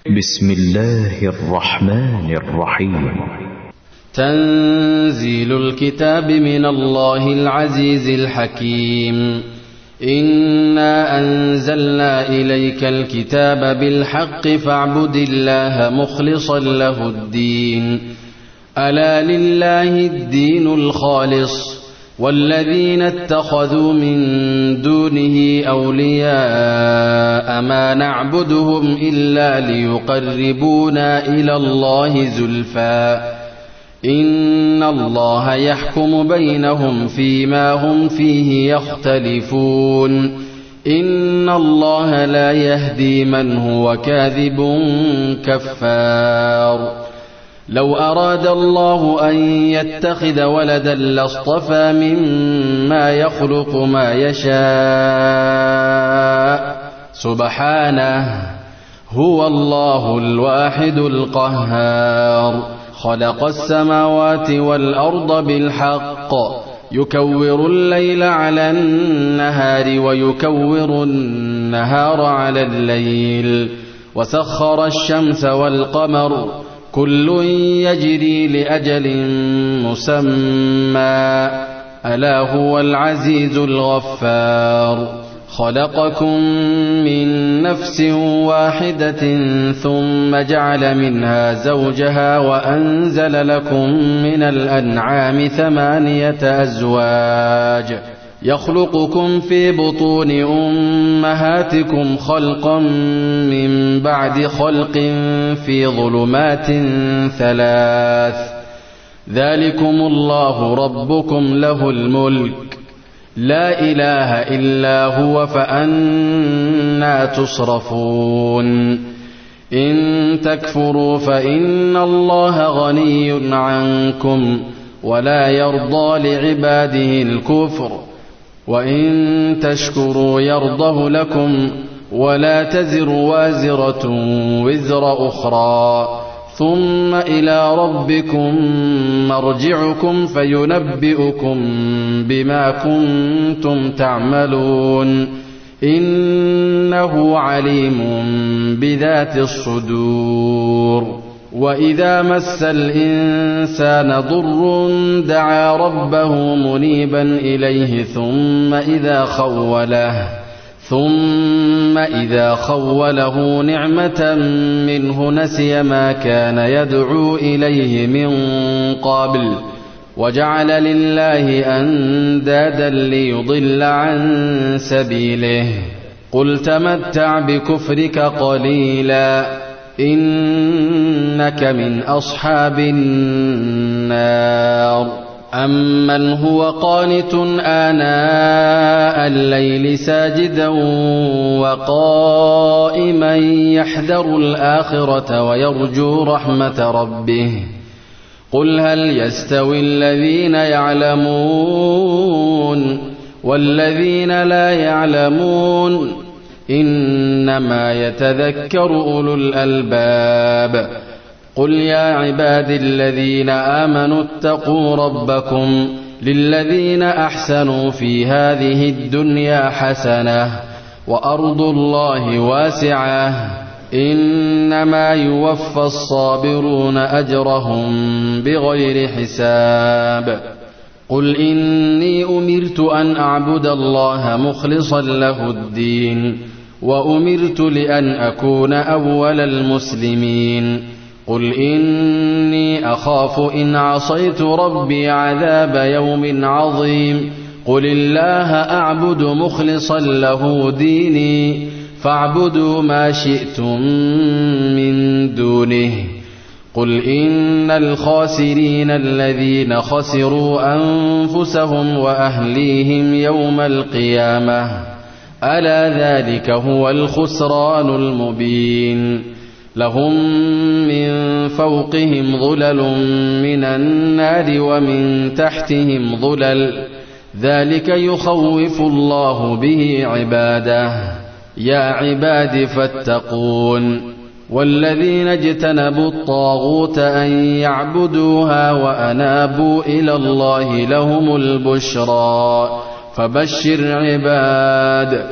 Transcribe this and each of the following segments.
بسم الله الرحمن الرحيم. تنزيل الكتاب من الله العزيز الحكيم. إنا أنزلنا إليك الكتاب بالحق فاعبد الله مخلصا له الدين. ألا لله الدين الخالص والذين اتخذوا من دونه أولياء ما نعبدهم إلا ليقربونا إلى الله زلفى إن الله يحكم بينهم فيما هم فيه يختلفون. إن الله لا يهدي من هو كاذب كفار. لو أراد الله أن يتخذ ولدا لاصطفى مما يخلق ما يشاء سبحانه هو الله الواحد القهار. خلق السماوات والأرض بالحق يكور الليل على النهار ويكور النهار على الليل وسخر الشمس والقمر كل يجري لأجل مسمى ألا هو العزيز الغفار. خلقكم من نفس واحدة ثم جعل منها زوجها وأنزل لكم من الأنعام 8 أزواج يخلقكم في بطون أمهاتكم خلقا من بعد خلق في ظلمات 3 ذلكم الله ربكم له الملك لا إله إلا هو فأنى تصرفون. إن تكفروا فإن الله غني عنكم ولا يرضى لعباده الكفر وإن تشكروا يرضه لكم ولا تزر وازرة وزر أخرى ثم إلى ربكم مرجعكم فينبئكم بما كنتم تعملون إنه عليم بذات الصدور. وإذا مس الإنسان ضر دعا ربه منيبا إليه ثم إذا خوله نعمة منه نسي ما كان يدعو إليه من قبل وجعل لله أندادا ليضل عن سبيله. قل تمتع بكفرك قليلا إنك من أصحاب النار. أمن هو قانت آناء الليل ساجدا وقائما يحذر الآخرة ويرجو رحمة ربه قل هل يستوي الذين يعلمون والذين لا يعلمون إنما يتذكر أولو الألباب. قل يا عباد الذين آمنوا اتقوا ربكم للذين أحسنوا في هذه الدنيا حسنة وأرض الله واسعة إنما يوفى الصابرون أجرهم بغير حساب. قل إني أمرت أن أعبد الله مخلصا له الدين وأمرت لأن أكون أول المسلمين. قل إني أخاف إن عصيت ربي عذاب يوم عظيم. قل الله أعبد مخلصا له ديني فاعبدوا ما شئتم من دونه. قل إن الخاسرين الذين خسروا أنفسهم وأهليهم يوم القيامة ألا ذلك هو الخسران المبين. لهم من فوقهم ظلل من النار ومن تحتهم ظلل ذلك يخوف الله به عباده. يا عباد فاتقون. والذين اجتنبوا الطاغوت أن يعبدوها وأنابوا إلى الله لهم البشرى فبشر عباد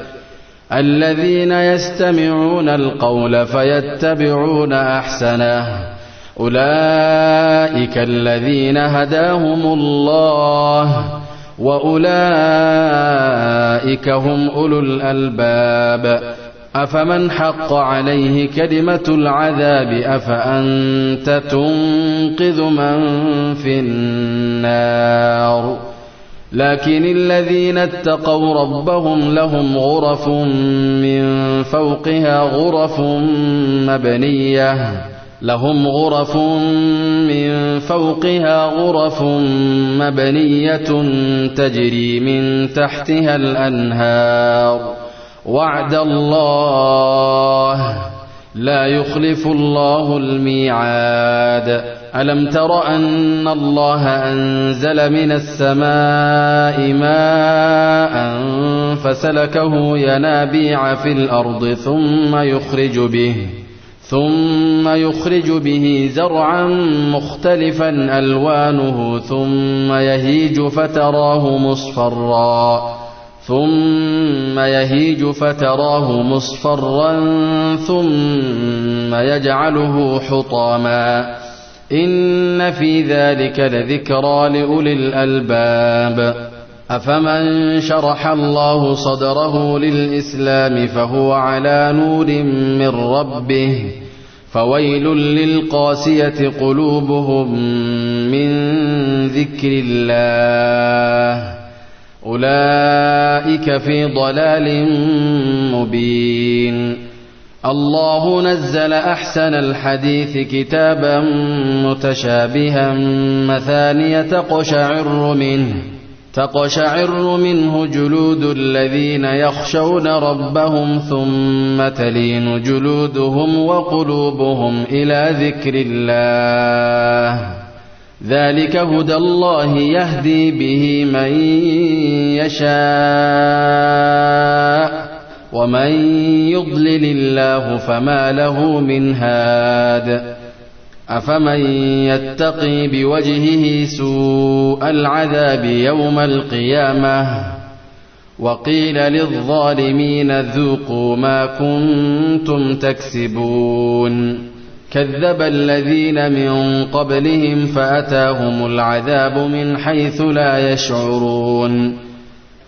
الذين يستمعون القول فيتبعون أحسنه أولئك الذين هداهم الله وأولئك هم أولو الألباب أفمن حق عليه كلمة العذاب أفأنت تنقذ من في النار لكن الذين اتقوا ربهم لهم غرف من فوقها غرف مبنية تجري من تحتها الأنهار وعد الله لا يخلف الله الميعاد ألم تر أن الله أنزل من السماء ماء فسلكه ينابيع في الأرض ثم يخرج به زرعا مختلفا ألوانه ثم يهيج فتراه مصفرا ثم يجعله حطاما إن في ذلك لذكرى لأولي الألباب أفمن شرح الله صدره للإسلام فهو على نور من ربه فويل للقاسية قلوبهم من ذكر الله أولئك في ضلال مبين الله نزل أحسن الحديث كتابا متشابها مثانية تقشعر منه جلود الذين يخشون ربهم ثم تلين جلودهم وقلوبهم إلى ذكر الله ذلك هدى الله يهدي به من يشاء ومن يضلل الله فما له من هاد أفمن يتقي بوجهه سوء العذاب يوم القيامة وقيل للظالمين ذوقوا ما كنتم تكسبون كذب الذين من قبلهم فأتاهم العذاب من حيث لا يشعرون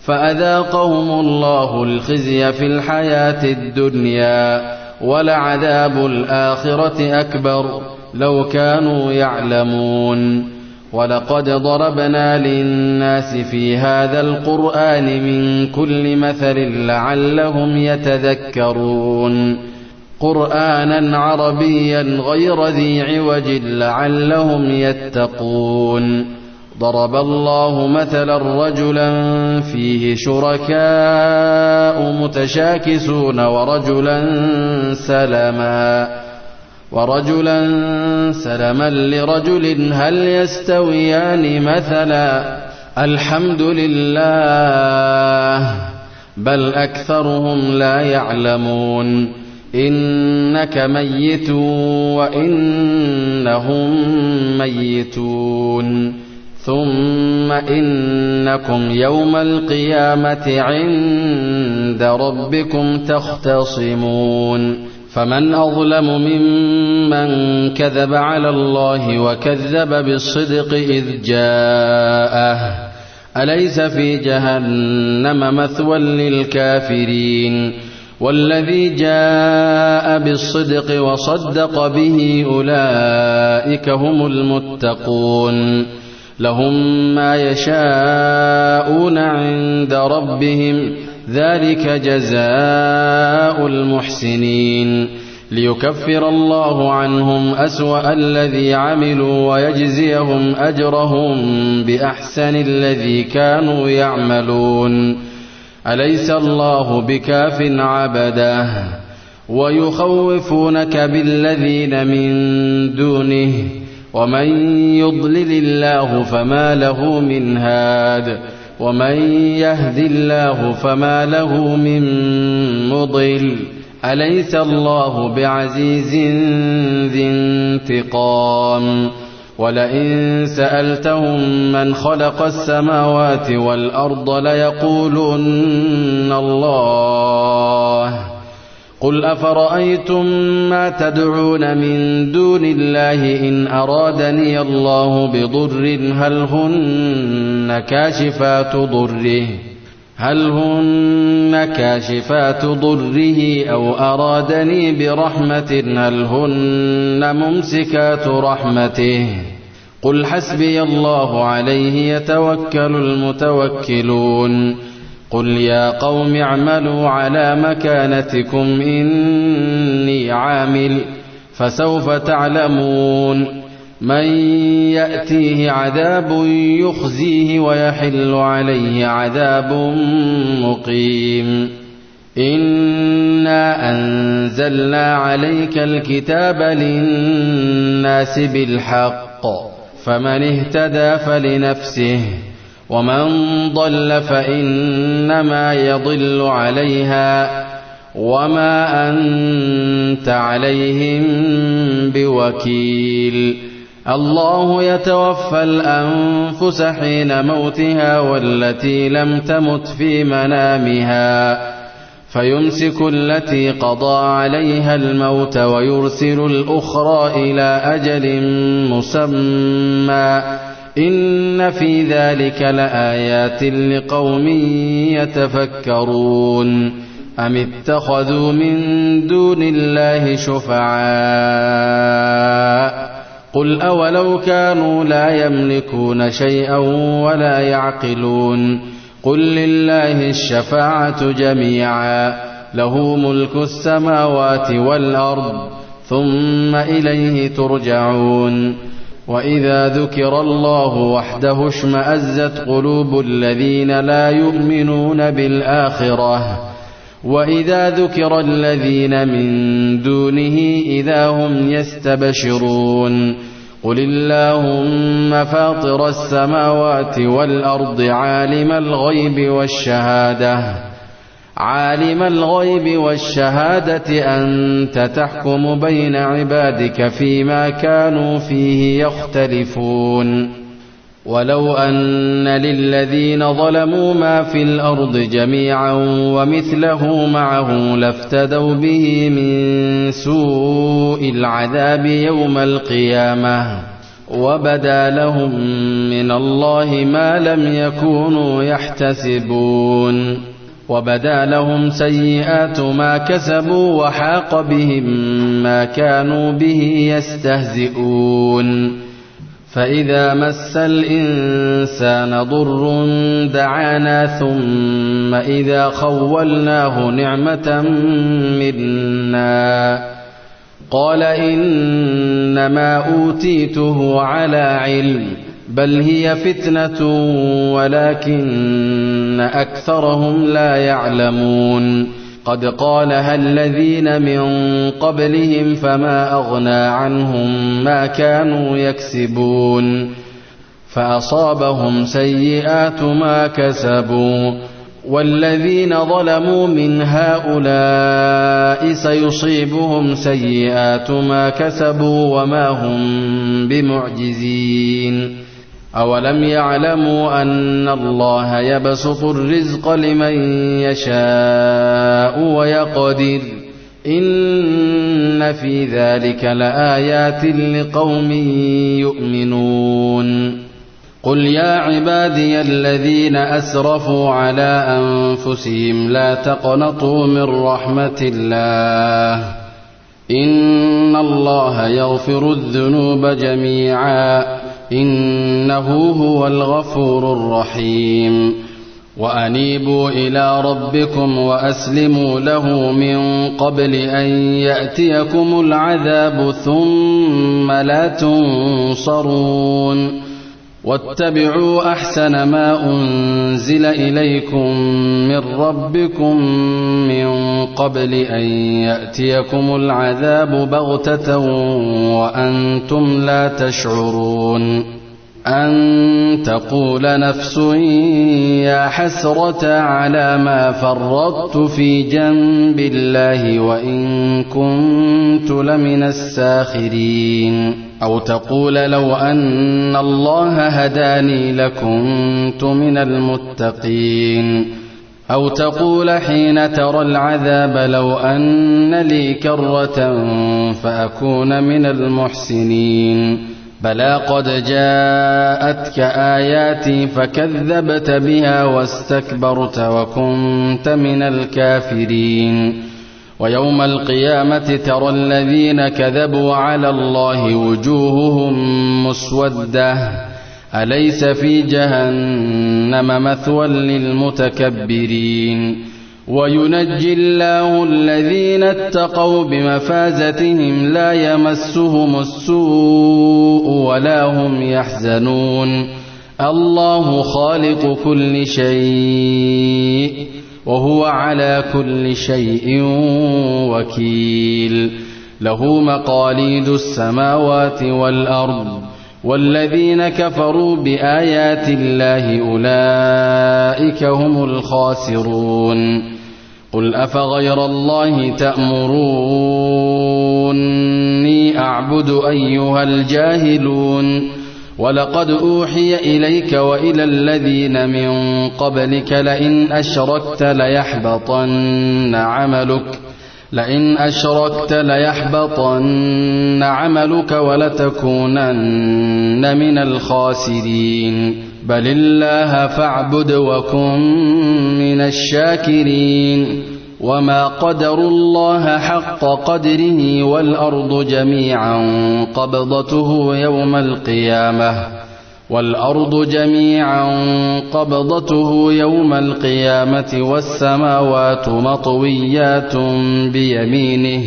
فأذاقهم الله الخزي في الحياة الدنيا ولعذاب الآخرة أكبر لو كانوا يعلمون ولقد ضربنا للناس في هذا القرآن من كل مثل لعلهم يتذكرون قرآنا عربيا غير ذي عوج لعلهم يتقون ضرب الله مثلا رجلا فيه شركاء متشاكسون ورجلا سلما لرجل هل يستويان مثلا الحمد لله بل أكثرهم لا يعلمون إنك ميت وإنهم ميتون ثم إنكم يوم القيامة عند ربكم تختصمون فمن أظلم ممن كذب على الله وكذب بالصدق إذ جاءه أليس في جهنم مثوى للكافرين والذي جاء بالصدق وصدق به أولئك هم المتقون لهم ما يشاءون عند ربهم ذلك جزاء المحسنين ليكفر الله عنهم أسوأ الذي عملوا ويجزيهم أجرهم بأحسن الذي كانوا يعملون أليس الله بكاف عبده ويخوفونك بالذين من دونه ومن يضلل الله فما له من هاد ومن يهد الله فما له من مضل أليس الله بعزيز ذي انتقام ولئن سألتهم من خلق السماوات والأرض ليقولن الله. قل أفرأيتم ما تدعون من دون الله إن أرادني الله بضر هل هن كاشفات ضره أو أرادني برحمة هل هن ممسكات رحمته. قل حسبي الله عليه يتوكل المتوكلون. قل يا قوم اعملوا على مكانتكم إني عامل فسوف تعلمون من يأتيه عذاب يخزيه ويحل عليه عذاب مقيم. إنا أنزلنا عليك الكتاب للناس بالحق فمن اهتدى فلنفسه ومن ضل فإنما يضل عليها وما أنت عليهم بوكيل. الله يتوفى الأنفس حين موتها والتي لم تمت في منامها فيمسك التي قضى عليها الموت ويرسل الأخرى إلى أجل مسمى إن في ذلك لآيات لقوم يتفكرون. أم اتخذوا من دون الله شفعاء قل أولو كانوا لا يملكون شيئا ولا يعقلون. قل لله الشفاعة جميعا له ملك السماوات والأرض ثم إليه ترجعون. وإذا ذكر الله وحده اشمأزت قلوب الذين لا يؤمنون بالآخرة وإذا ذكر الذين من دونه إذا هم يستبشرون. قل اللهم فاطر السماوات والأرض عالم الغيب والشهادة أنت تحكم بين عبادك فيما كانوا فيه يختلفون. ولو أن للذين ظلموا ما في الأرض جميعا ومثله معه لافتدوا به من سوء العذاب يوم القيامة وبدا لهم من الله ما لم يكونوا يحتسبون. وبدا لهم سيئات ما كسبوا وحاق بهم ما كانوا به يستهزئون. فإذا مس الإنسان ضر دعانا ثم إذا خولناه نعمة منا قال إنما أوتيته على علم بل هي فتنة ولكن أكثرهم لا يعلمون. قد قالها الذين من قبلهم فما أغنى عنهم ما كانوا يكسبون فأصابهم سيئات ما كسبوا والذين ظلموا من هؤلاء سيصيبهم سيئات ما كسبوا وما هم بمعجزين. أولم يعلموا أن الله يبسط الرزق لمن يشاء ويقدر إن في ذلك لآيات لقوم يؤمنون. قل يا عبادي الذين أسرفوا على أنفسهم لا تقنطوا من رحمة الله إن الله يغفر الذنوب جميعا إنه هو الغفور الرحيم. وأنيبوا إلى ربكم وأسلموا له من قبل أن يأتيكم العذاب ثم لا تنصرون. واتبعوا أحسن ما أنزل إليكم من ربكم من قبل أن يأتيكم العذاب بغتة وأنتم لا تشعرون. أن تقول نفس يا حسرة على ما فرطت في جنب الله وإن كنت لمن الساخرين. أو تقول لو أن الله هداني لكنت من المتقين. أو تقول حين ترى العذاب لو أن لي كرة فأكون من المحسنين. بلى قد جاءتك آياتي فكذبت بها واستكبرت وكنت من الكافرين. ويوم القيامة ترى الذين كذبوا على الله وجوههم مسودة أليس في جهنم مثوى للمتكبرين. وينجي الله الذين اتقوا بمفازتهم لا يمسهم السوء ولا هم يحزنون. الله خالق كل شيء وهو على كل شيء وكيل. له مقاليد السماوات والأرض والذين كفروا بآيات الله أولئك هم الخاسرون. قل أفغير الله تأمروني أعبد أيها الجاهلون. ولقد أوحي إليك وإلى الذين من قبلك لئن أشركت ليحبطن عملك ولتكونن من الخاسرين. بل الله فاعبد وكن من الشاكرين. وما قدروا الله حق قدره والأرض جميعا قبضته يوم القيامة والسماوات مطويات بيمينه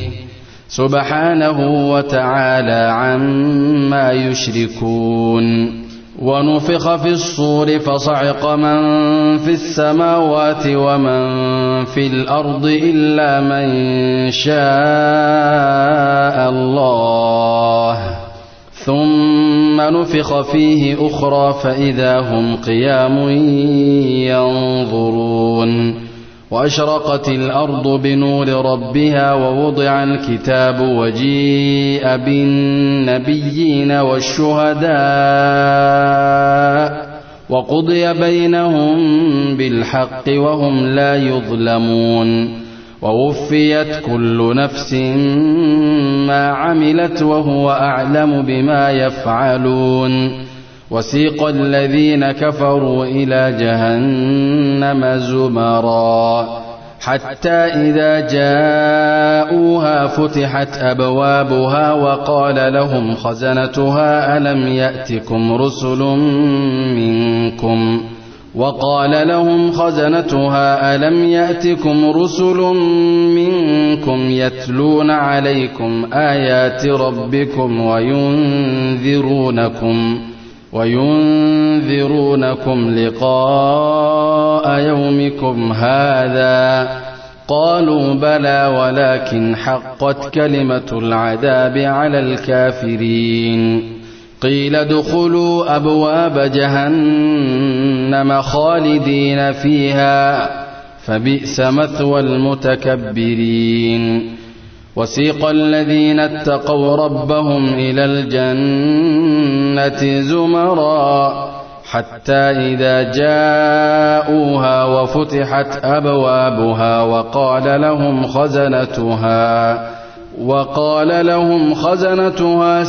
سبحانه وتعالى عما يشركون. ونفخ في الصور فصعق من في السماوات ومن في الأرض إلا من شاء الله ثم نفخ فيه أخرى فإذا هم قيام ينظرون. وأشرقت الأرض بنور ربها ووضع الكتاب وجيء بالنبيين والشهداء وقضي بينهم بالحق وهم لا يظلمون. ووفيت كل نفس ما عملت وهو أعلم بما يفعلون. وسيق الذين كفروا إلى جهنم زمرا حتى إذا جاءوها فتحت أبوابها وقال لهم خزنتها ألم يأتكم رسل منكم يتلون عليكم آيات ربكم وينذرونكم لقاء يومكم هذا؟ قالوا بلى ولكن حقت كلمة العذاب على الكافرين. قيل ادخلوا أبواب جهنم خالدين فيها فبئس مثوى المتكبرين. وسيق الذين اتقوا ربهم إلى الجنة زمرا حتى إذا جاءوها وفتحت أبوابها وقال لهم خزنتها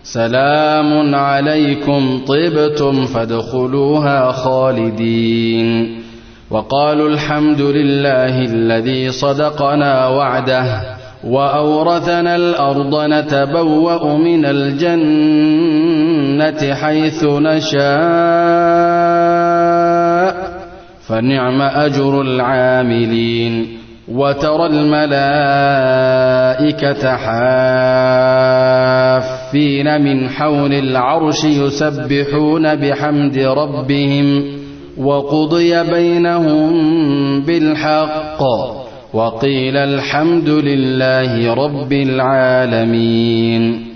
سلام عليكم طبتم فادخلوها خالدين. وقالوا الحمد لله الذي صدقنا وعده وأورثنا الأرض نتبوأ من الجنة حيث نشاء فنعم أجر العاملين. وترى الملائكة حافين من حول العرش يسبحون بحمد ربهم وقضي بينهم بالحق وقيل الحمد لله رب العالمين.